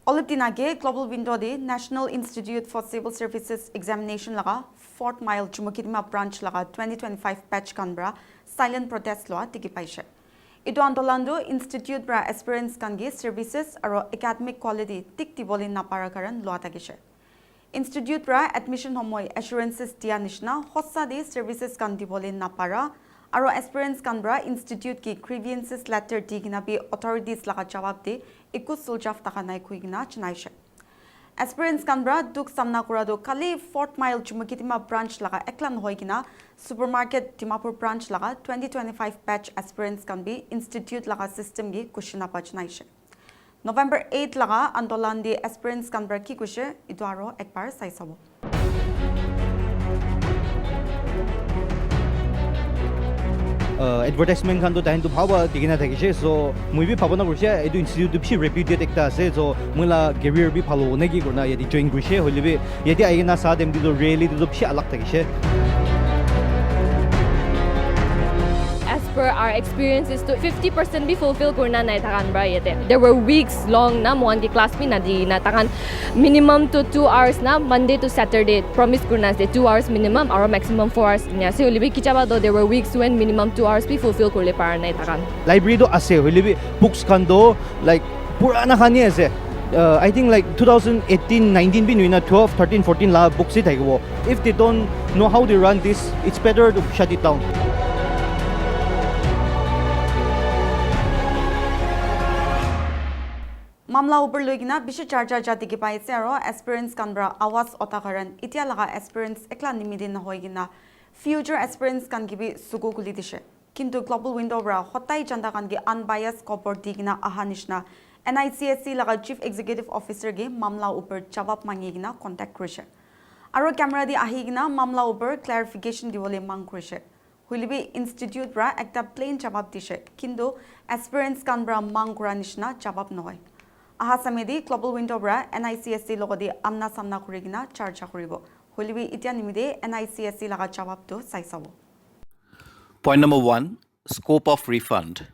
Olatinage Global Window de National Institute for Civil Services Examination laga Fort Mile Chumukidima branch laga 2025 patch kanbra silent protest law tiki paise. Ito andolando Institute bra Aspirants kangi services aro academic quality tik tiboli naparakaran law takise. Institute bra admission homoy assurances dia nishna hossa de services kan tiboli napara aro aspirants kanbra institute ki grievances letter digina bi authorities laga jawab de ikus suljaf takanai kuigna chnaishe. Aspirants kanbra duk samna kurado kali Fort Mile Chumakitima branch laga eklan hoigina supermarket Dimapur branch laga 2025 batch aspirants kan bi institute laga system gi kushina pachnaishe. November 8 laga andolan de aspirants kanbra ki kushe idwaro ekbar saisabo. Advertisement kan to tahin to bhawa tigina thakise so mui bi phabona kurse edu institute to bhi reputed ekta ase so mula career bi phalo ne ki korna yadi join kurse holibe yadi aigena sa dem di to really to bhi alag thakise. As per our experiences to 50% be fulfilled kurna nai thakan bra yete. There were weeks long na moan ki class pi na di na takan minimum to 2 hours na Monday to Saturday promise kurna se 2 hours minimum or maximum 4 hours nya se holibe kichaba do there were weeks when minimum 2 hours be fulfilled kurle par nai takan. Library do ase holibe books kan do like purana khani ase I think like 2018-19 bin wina 12-13-14 la books it thaigo. If they don't know how they run this, it's better to shut it down. Mamla uberloigina bishi charger jati ki paise aro aspirants kanbra awas otakaran itia laga aspirants ekla nimidin na hoigina future aspirants kan gibi sugu kuli dishe kintu global window bra hotai janda kan gi unbiased cover digina ahanishna NICSC laga chief executive officer ge mamla upar jawab mangigina contact krise aro camera di ahigina mamla upar clarification diwole mang krise hulibi institute bra ekta plain jawab dishe kintu aspirants kanbra mang kuranishna jawab noy aha samedi global window bra NICSC logodi amna samna kurigina charge koribo holibi itia nimide NICSC laga jawab to saisabo. Point number 1, scope of refund.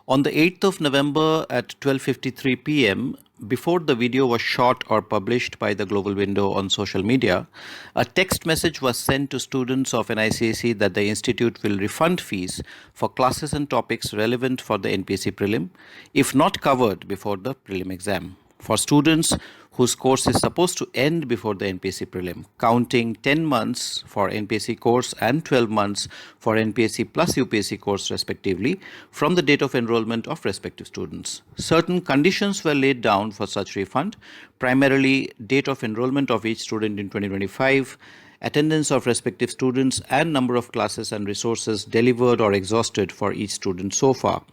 On the 8th of November at 12:53 p.m., before the video was shot or published by the Global Window on social media, a text message was sent to students of NICSC that the institute will refund fees for classes and topics relevant for the NPSC prelim if not covered before the prelim exam. For students whose course is supposed to end before the NPSC prelim, counting 10 months for NPSC course and 12 months for NPSC plus UPSC course respectively from the date of enrollment of respective students. Certain conditions were laid down for such refund, primarily date of enrollment of each student in 2025, attendance of respective students and number of classes and resources delivered or exhausted for each student so far.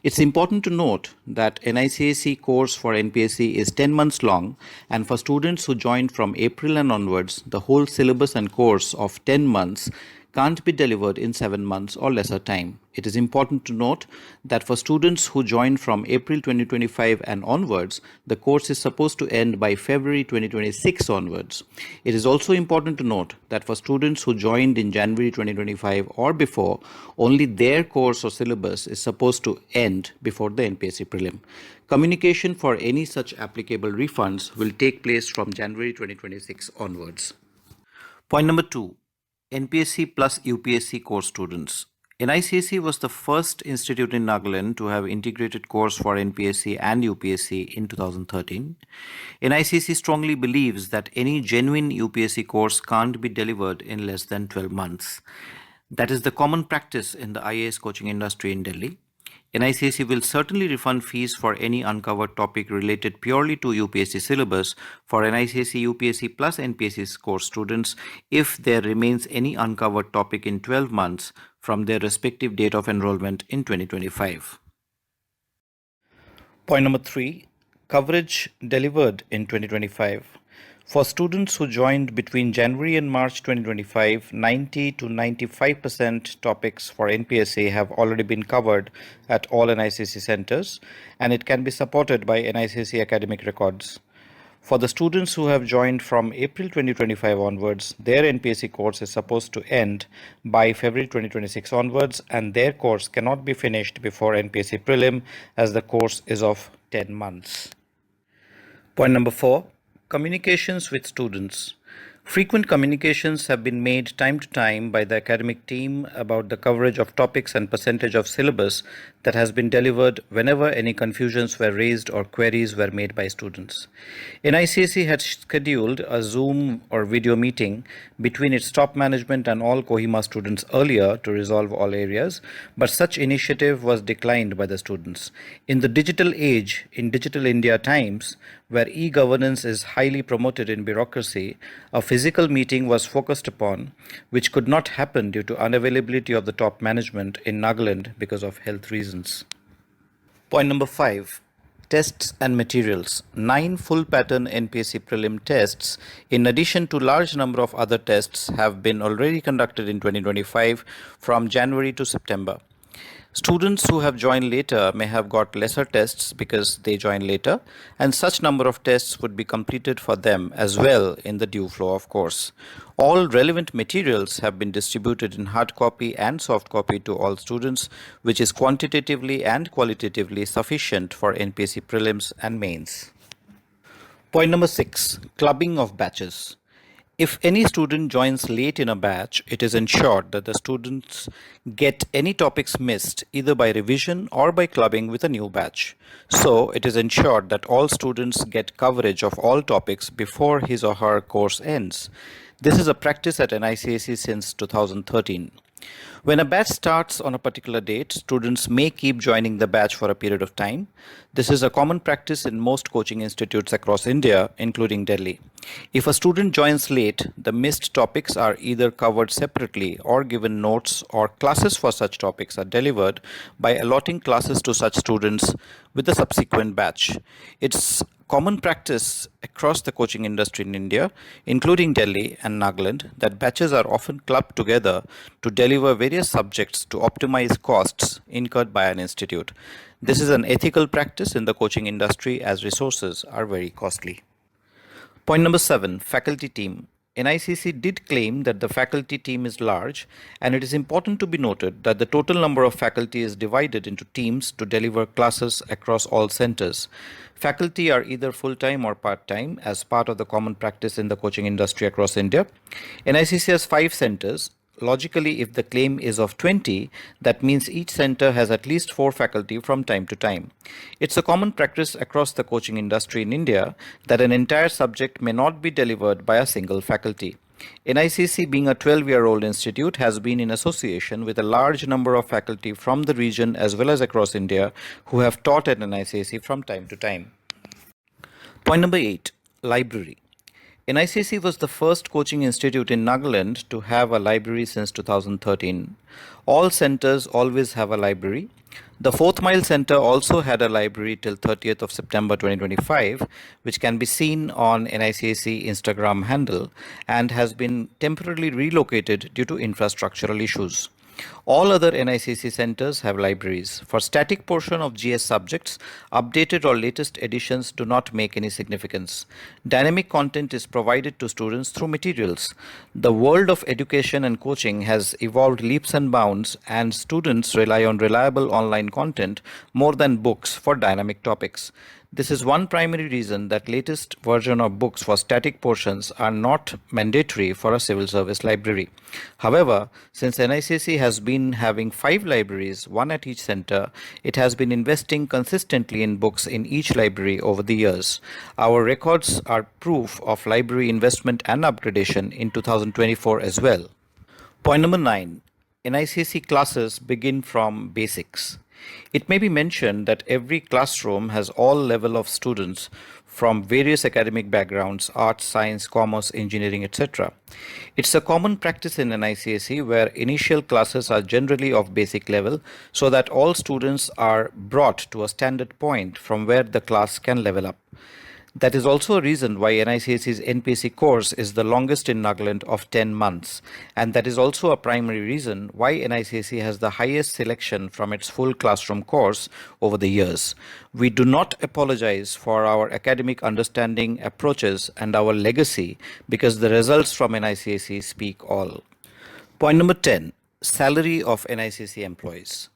It's important to note that NICSC course for NPSC is 10 months long, and for students who joined from April and onwards, the whole syllabus and course of 10 months can't be delivered in 7 months or lesser time. It is important to note that for students who joined from April 2025 and onwards, the course is supposed to end by February 2026 onwards. It is also important to note that for students who joined in January 2025 or before, only their course or syllabus is supposed to end before the NPSC prelim. Communication for any such applicable refunds will take place from January 2026 onwards. Point number 2. NPSC plus UPSC course students. NICSC was the first institute in Nagaland to have integrated course for NPSC and UPSC in 2013. NICSC strongly believes that any genuine UPSC course can't be delivered in less than 12 months. That is the common practice in the IAS coaching industry in Delhi. NICSC will certainly refund fees for any uncovered topic related purely to UPSC syllabus for NICSC, UPSC plus NPSC course students if there remains any uncovered topic in 12 months from their respective date of enrollment in 2025. Point number 3, coverage delivered in 2025. For students who joined between January and March 2025, 90 to 95% topics for NPSA have already been covered at all NICSC centers, and it can be supported by NICSC academic records. For the students who have joined from April 2025 onwards, their NPSC course is supposed to end by February 2026 onwards, and their course cannot be finished before NPSC prelim as the course is of 10 months. Point number 4, communications with students. Frequent communications have been made time to time by the academic team about the coverage of topics and percentage of syllabus that has been delivered whenever any confusions were raised or queries were made by students. NICSE had scheduled a Zoom or video meeting between its top management and all Kohima students earlier to resolve all areas, but such initiative was declined by the students. In the digital age, in digital India times, where e-governance is highly promoted in bureaucracy, a physical meeting was focused upon, which could not happen due to unavailability of the top management in Nagaland because of health reasons. Point number 5, tests and materials. 9 full pattern NPSC prelim tests, in addition to large number of other tests, have been already conducted in 2025 from January to September. Students who have joined later may have got lesser tests because they joined later, and such number of tests would be completed for them as well in the due flow, of course. All relevant materials have been distributed in hard copy and soft copy to all students, which is quantitatively and qualitatively sufficient for NPSC prelims and mains. Point number 6, clubbing of batches. If any student joins late in a batch, it is ensured that the students get any topics missed either by revision or by clubbing with a new batch. So, it is ensured that all students get coverage of all topics before his or her course ends. This is a practice at NICSE since 2013. When a batch starts on a particular date, students may keep joining the batch for a period of time. This is a common practice in most coaching institutes across India, including Delhi. If a student joins late, the missed topics are either covered separately or given notes, or classes for such topics are delivered by allotting classes to such students with the subsequent batch. It's common practice across the coaching industry in India, including Delhi and Nagaland, that batches are often clubbed together to deliver various subjects to optimize costs incurred by an institute. This is an ethical practice in the coaching industry as resources are very costly. Point number 7, faculty team. NICC did claim that the faculty team is large, and it is important to be noted that the total number of faculty is divided into teams to deliver classes across all centers. Faculty are either full-time or part-time as part of the common practice in the coaching industry across India. NICC has 5 centers. Logically, if the claim is of 20, that means each center has at least 4 faculty from time to time. It's a common practice across the coaching industry in India that an entire subject may not be delivered by a single faculty. NICC, being a 12-year-old institute, has been in association with a large number of faculty from the region as well as across India who have taught at NICC from time to time. Point number 8, library. NICC was the first coaching institute in Nagaland to have a library since 2013. All centers always have a library. The 4th Mile Center also had a library till 30th of September 2025, which can be seen on NICC Instagram handle, and has been temporarily relocated due to infrastructural issues. All other NICC centers have libraries. For static portion of GS subjects, updated or latest editions do not make any significance. Dynamic content is provided to students through materials. The world of education and coaching has evolved leaps and bounds, and students rely on reliable online content more than books for dynamic topics. This is one primary reason that latest version of books for static portions are not mandatory for a civil service library. However, since NICC has been having 5 libraries, one at each center, it has been investing consistently in books in each library over the years. Our records are proof of library investment and upgradation in 2024 as well. Point number 9. NICC classes begin from basics. It may be mentioned that every classroom has all level of students from various academic backgrounds, arts, science, commerce, engineering, etc. It's a common practice in NICSE where initial classes are generally of basic level so that all students are brought to a standard point from where the class can level up. That is also a reason why NICSE's NPC course is the longest in Nagaland of 10 months, and that is also a primary reason why NICSE has the highest selection from its full classroom course over the years. We do not apologize for our academic understanding, approaches, and our legacy because the results from NICSE speak all. Point number 10. Salary of NICSE employees.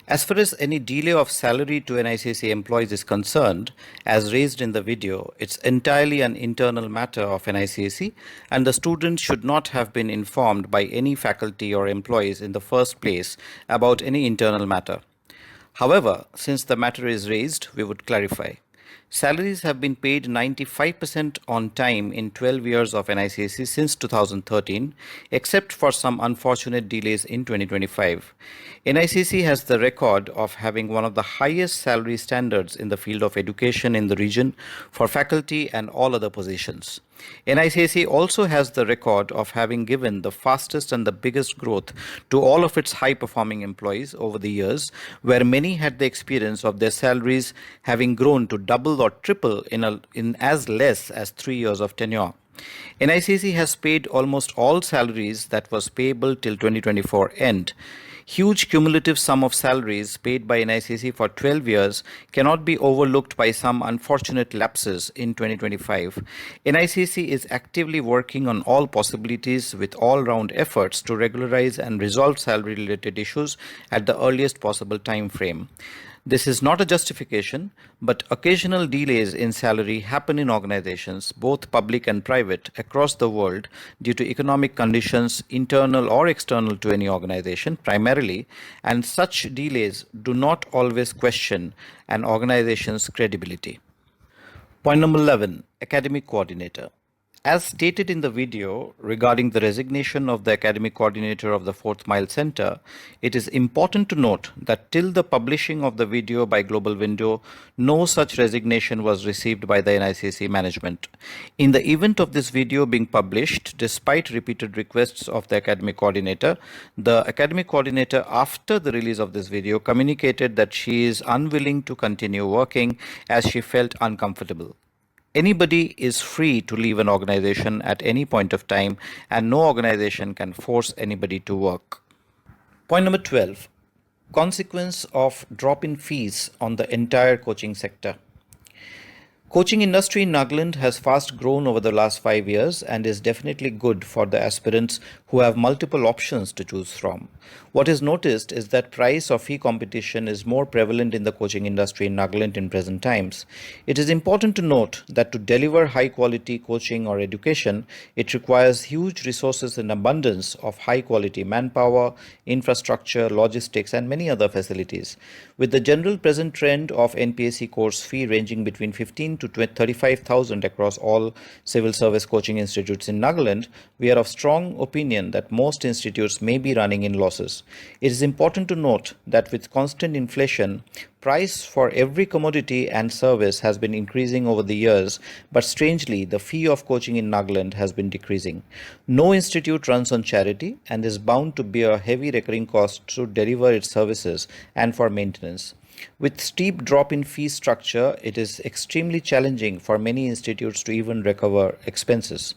As far as any delay of salary to NICC employees is concerned, as raised in the video, it's entirely an internal matter of NICC, and the students should not have been informed by any faculty or employees in the first place about any internal matter. However, since the matter is raised, we would clarify. Salaries have been paid 95% on time in 12 years of NICC since 2013, except for some unfortunate delays in 2025. NICC has the record of having one of the highest salary standards in the field of education in the region for faculty and all other positions. NICC also has the record of having given the fastest and the biggest growth to all of its high-performing employees over the years, where many had the experience of their salaries having grown to double or triple in as less as 3 years of tenure. NICC has paid almost all salaries that was payable till 2024 end. Huge cumulative sum of salaries paid by NICC for 12 years cannot be overlooked by some unfortunate lapses in 2025. NICC is actively working on all possibilities with all-round efforts to regularize and resolve salary-related issues at the earliest possible time frame. This is not a justification, but occasional delays in salary happen in organizations, both public and private, across the world due to economic conditions, internal or external to any organization, primarily, and such delays do not always question an organization's credibility. Point number 11, Academic Coordinator. As stated in the video regarding the resignation of the academic coordinator of the Fourth Mile Center, it is important to note that till the publishing of the video by Global Window, no such resignation was received by the NICC management. In the event of this video being published, despite repeated requests of the academic coordinator, the academic coordinator after the release of this video communicated that she is unwilling to continue working as she felt uncomfortable. Anybody is free to leave an organization at any point of time, and no organization can force anybody to work. Point number 12, consequence of drop in fees on the entire coaching sector. Coaching industry in Nagaland has fast grown over the last 5 years and is definitely good for the aspirants who have multiple options to choose from. What is noticed is that price or fee competition is more prevalent in the coaching industry in Nagaland in present times. It is important to note that to deliver high quality coaching or education, it requires huge resources and abundance of high quality manpower, infrastructure, logistics, and many other facilities. With the general present trend of NPSC course fee ranging between 15 to 35,000 across all civil service coaching institutes in Nagaland, we are of strong opinion that most institutes may be running in losses. It is important to note that with constant inflation, price for every commodity and service has been increasing over the years, but strangely, the fee of coaching in Nagaland has been decreasing. No institute runs on charity and is bound to bear heavy recurring costs to deliver its services and for maintenance. With steep drop in fee structure, it is extremely challenging for many institutes to even recover expenses.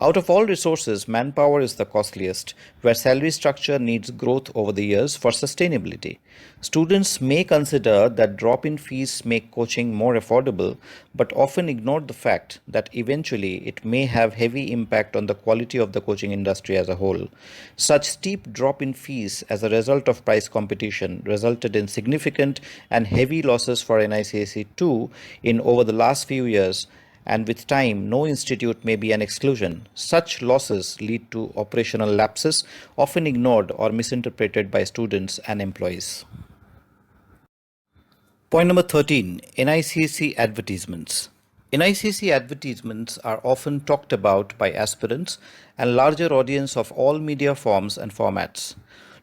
Out of all resources, manpower is the costliest, where salary structure needs growth over the years for sustainability. Students may consider that drop in fees make coaching more affordable, but often ignore the fact that eventually it may have heavy impact on the quality of the coaching industry as a whole. Such steep drop in fees as a result of price competition resulted in significant and heavy losses for NICAC too in over the last few years, and with time, no institute may be an exclusion. Such losses lead to operational lapses, often ignored or misinterpreted by students and employees. Point number 13, NICC advertisements. NICC advertisements are often talked about by aspirants and larger audience of all media forms and formats.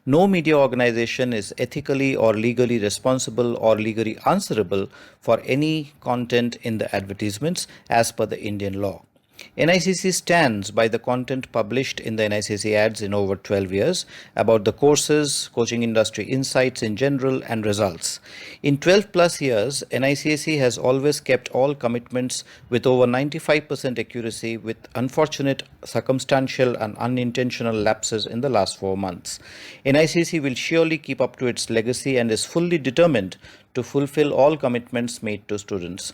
No media organization is ethically or legally responsible or legally answerable for any content in the advertisements as per the Indian law. NICC stands by the content published in the NICC ads in over 12 years about the courses, coaching industry insights in general, and results. In 12 plus years, NICC has always kept all commitments with over 95% accuracy, with unfortunate circumstantial and unintentional lapses in the last 4 months. NICC will surely keep up to its legacy and is fully determined to fulfill all commitments made to students.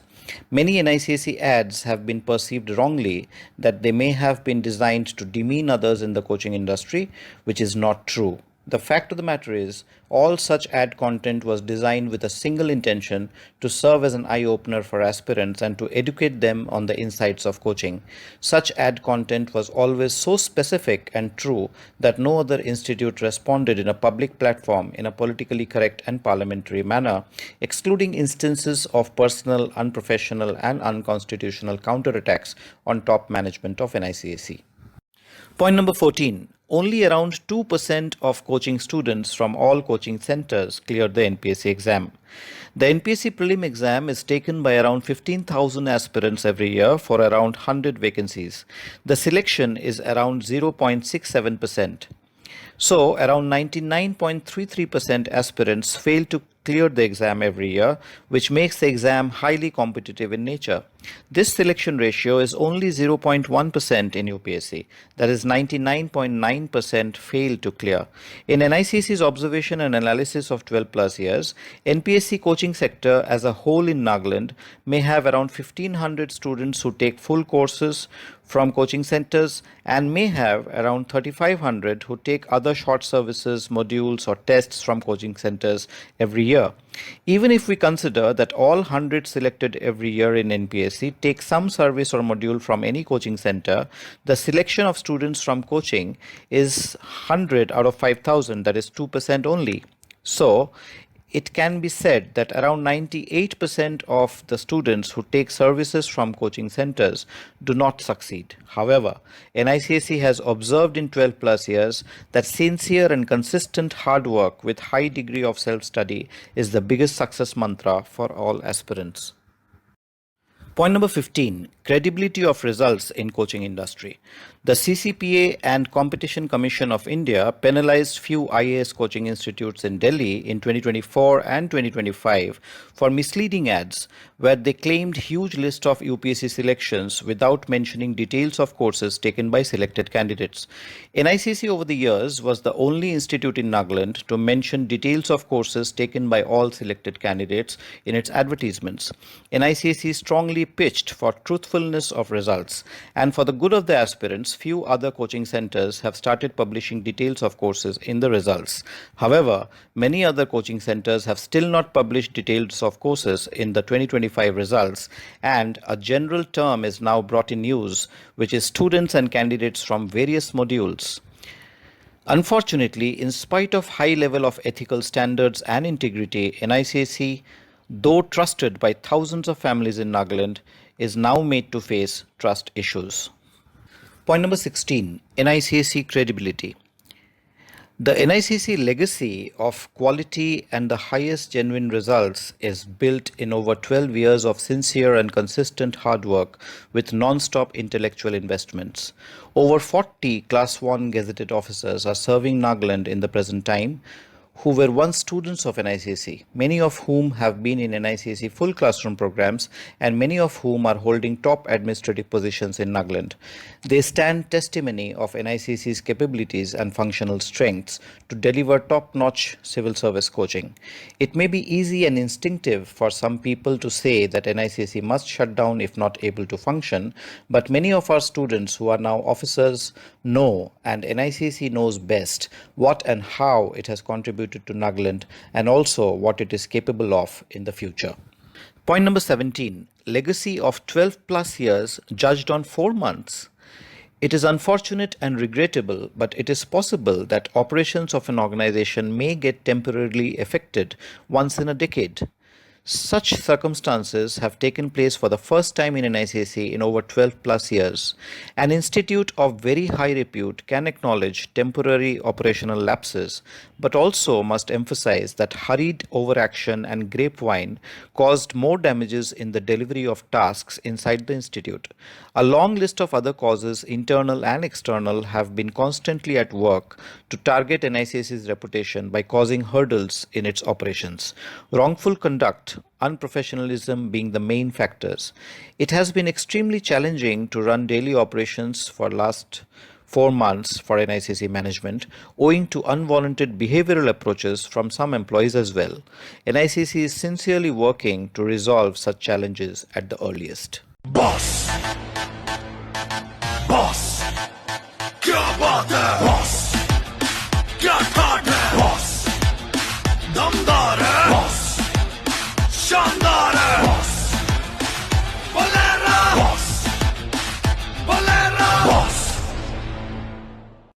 Many NICC ads have been perceived wrongly that they may have been designed to demean others in the coaching industry, which is not true. The fact of the matter is, all such ad content was designed with a single intention to serve as an eye-opener for aspirants and to educate them on the insights of coaching. Such ad content was always so specific and true that no other institute responded in a public platform in a politically correct and parliamentary manner, excluding instances of personal, unprofessional, and unconstitutional counterattacks on top management of NICSE. Point number 14. Only around 2% of coaching students from all coaching centers cleared the NPSC exam. The NPSC prelim exam is taken by around 15,000 aspirants every year for around 100 vacancies. The selection is around 0.67%. So, around 99.33% aspirants fail to clear the exam every year, which makes the exam highly competitive in nature. This selection ratio is only 0.1% in UPSC, that is 99.9% fail to clear. In NICSE's observation and analysis of 12 plus years, NPSC coaching sector as a whole in Nagaland may have around 1500 students who take full courses from coaching centers and may have around 3500 who take other short services, modules or tests from coaching centers every year. Even if we consider that all 100 selected every year in NPSC take some service or module from any coaching center, the selection of students from coaching is 100 out of 5,000, that is 2% only. So, it can be said that around 98% of the students who take services from coaching centers do not succeed. However, NICSE has observed in 12 plus years that sincere and consistent hard work with high degree of self-study is the biggest success mantra for all aspirants. Point number 15, credibility of results in coaching industry. The CCPA and Competition Commission of India penalized few IAS coaching institutes in Delhi in 2024 and 2025 for misleading ads where they claimed huge list of UPSC selections without mentioning details of courses taken by selected candidates. NICSE over the years was the only institute in Nagaland to mention details of courses taken by all selected candidates in its advertisements. NICSE strongly pitched for truthfulness of results, and for the good of the aspirants, few other coaching centers have started publishing details of courses in the results. However, many other coaching centers have still not published details of courses in the 2025 results, and a general term is now brought in use, which is students and candidates from various modules. Unfortunately, in spite of high level of ethical standards and integrity, NICSE, though trusted by thousands of families in Nagaland, is now made to face trust issues. Point number 16, NICSE credibility. The NICSE legacy of quality and the highest genuine results is built in over 12 years of sincere and consistent hard work with non-stop intellectual investments. Over 40 Class 1 gazetted officers are serving Nagaland in the present time, who were once students of NICSE, many of whom have been in NICSE full classroom programs and many of whom are holding top administrative positions in Nagaland. They stand testimony of NICSE's capabilities and functional strengths to deliver top-notch civil service coaching. It may be easy and instinctive for some people to say that NICSE must shut down if not able to function, but many of our students who are now officers know, and NICSE knows best, what and how it has contributed to Nagaland and also what it is capable of in the future. Point number 17, legacy of 12 plus years judged on 4 months. It is unfortunate and regrettable, but it is possible that operations of an organization may get temporarily affected once in a decade. Such circumstances have taken place for the first time in NICSE in over 12 plus years. An institute of very high repute can acknowledge temporary operational lapses, but also must emphasize that hurried overaction and grapevine caused more damages in the delivery of tasks inside the institute. A long list of other causes, internal and external, have been constantly at work to target NICSE's reputation by causing hurdles in its operations. Wrongful conduct, unprofessionalism being the main factors. It has been extremely challenging to run daily operations for last 4 months for NICSE management, owing to unwarranted behavioral approaches from some employees as well. NICSE is sincerely working to resolve such challenges at the earliest. Boss!